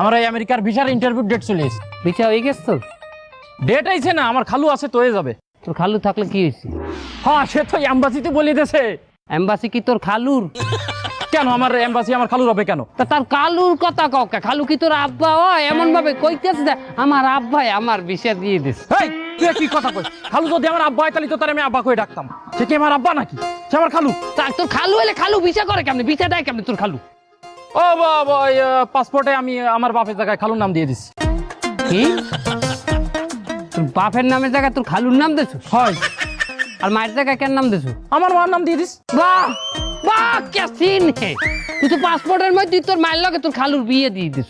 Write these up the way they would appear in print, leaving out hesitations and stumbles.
আমার এই আমেরিকার ভিসার ইন্টারভিউ ডেট চলে এসেছে। ভিসা হয়ে গেছে তোর? ডেট আইছে না, আমার খালু আছে তো হয়ে যাবে। তোর খালু থাকলে কি হয়েছে? হ্যাঁ, সে তো এম্বাসিতে বলে দিয়েছে। এম্বাসি কি তোর খালুর? কেন আমার এম্বাসি আমার খালুর হবে কেন? তা তার কালুর কথা কাউকে, খালু কি তোর আব্বা হয়? এমন ভাবে কইতেছে যে আমার আব্বাই আমার ভিসা দিয়ে দিস। এই তুই কি কথা কই? খালু যদি আমার আব্বা হয় তাহলে তো তার আমি আব্বা কই ডাকতাম। সে কি আমার আব্বা নাকি? সে আমার খালু। তোর খালু হলে খালু ভিসা করে কেমনে? ভিসা দেয় কেমনে তোর খালু? ও বাবা, পাসপোর্টে আমি আমার বাপের জায়গায় খালুর নাম দিয়ে দিছি। কি তোর বাপের নামের জায়গায় তোর খালুর নাম দেছো? হয়। আর মায়ের জায়গায় কেন নাম দেছো? আমার মার নাম দিয়ে দিস। বাহ বাহ, কে সিন হে! তুই তো পাসপোর্টের মধ্যে তোর মায়ের লগে তোর খালুর বিয়ে দিয়ে দিস।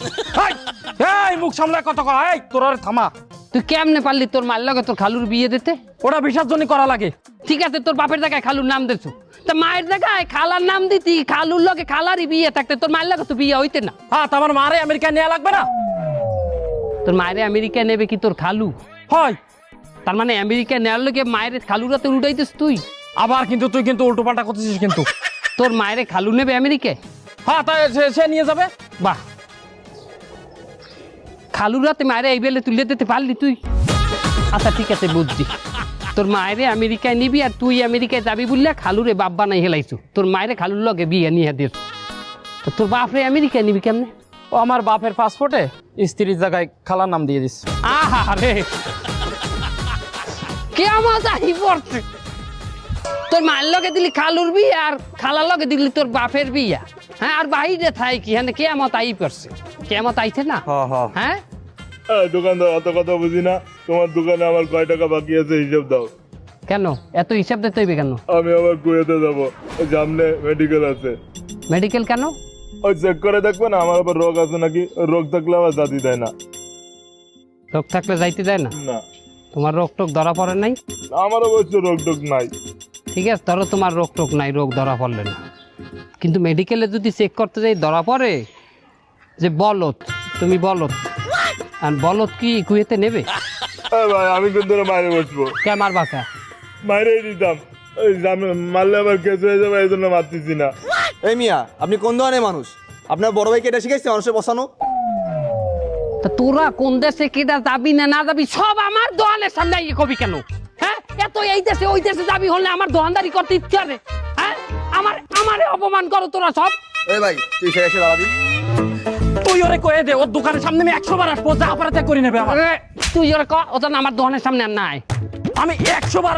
এই মুখ সামলায় কথা কয়। এই তোর আরে থামা। তুই কেমনে পারলি তোর মায়ের লগে তোর খালুর বিয়ে দিতে? ওটা ভিসার জন্য করা লাগে। ঠিক আছে, তোর বাপের জায়গায় খালুর নাম দেছো, তা মায়ের জায়গায় খালার নাম দিতি। খালুর লগে খালারই বিয়ে থাকতে তোর মায়ের লগে তো বিয়ে হইতে না। হ্যাঁ, আমার মারে আমেরিকা নেওয়া লাগবে না? তোর মায়ের আমেরিকায় নেবে কি তোর খালু? হয়। তার মানে আমেরিকায় নেওয়ার লোকে মায়ের খালুরাতে উল্টাইতেছ তুই। আবার কিন্তু তুই কিন্তু উল্টো পাল্টা করতেছিস কিন্তু। তোর মায়ের খালু নেবে আমেরিকায়? হ্যাঁ, তাই সে নিয়ে যাবে। বাহ, খালুরাতে মায়ের এই বেলে তুলে দিতে পারলি তুই? আচ্ছা ঠিক আছে, বুঝছি। তোর মায়েরে আমেরিকায় নিবি আর তুই আমেরিকায় যাবি বললে খালুরে বাপ বানাই হেলাইছু। তোর মায়ের খালুর লগে বিয়ে নিয়ে দিস। তোর বাপরে আমেরিকায় নিবি কেমনে? ও আমার বাপের পাসপোর্টে স্ত্রীর জায়গায় খালার নাম দিয়ে দিস। আহা রে, কেমন আহি পড়ছে! তোর মায়ের লগে দিলি খালুর বিয়া আর খালার লগে দিলি তোর বাপের বিয়া। হ্যাঁ, আর বাহিরে থাই কি হ্যাঁ কেমত আই পড়ছে? কেমত আইছে না? হ্যাঁ দোকানদার, অত কথা বুঝি না। তোমার দোকানে আমার কয় টাকা বাকি আছে হিসাব দাও। কেন এত হিসাব দিতে হইবে কেন? আমি আবার কুয়েতে যাবো, ওই সামনে মেডিকেল আছে। মেডিকেল কেন? ওই চেক করে দেখবো না আমার আবার রোগ আছে নাকি। রোগ থাকলে আবার জাতি দেয় না। রোগ থাকলে যাইতে দেয় না? না, তোমার রোগ টোক ধরা পড়ে নাই? আমার অবশ্য রোগ টোগ নাই। ঠিক আছে, ধরো তোমার রোগ টোক নাই, রোগ ধরা পড়লে না, কিন্তু মেডিকেলে যদি চেক করতে যাই ধরা পড়ে যে বলত, তুমি বলত, আর বলত কি কুয়েতে নেবে? ভাই আমি কিন্তু মায়ের বসবো। কে মারবা কে? মায়েরই দিতাম। ওই মারলে আবার কেস হয়ে যাবে, এই জন্য মারতেছি না। এই মিয়া, আপনি কোন ধরনের মানুষ? আপনার বড় ভাইকে এটা শিখাইছে মানুষের বসানো? তা তোরা কোন দেশে কেটা যাবি না না যাবি সব আমার দোকানের সামনে ইয়ে কবি কেন? হ্যাঁ, এত এই দেশে ওই দেশে যাবি হলে আমার দোকানদারি করতে ইচ্ছা রে? হ্যাঁ, আমারে অপমান করো তোরা সব। এই ভাই, তুই সেটা এসে দাঁড়াবি। তুই ওরে কয়ে দে, ওর দোকানের সামনে আমি 100 বার আসবো, যা অপরাধ করে নেবে আমার। তুই ওরা ক, ও তো আমার দোকানের সামনে আর নাই। আমি 100 বার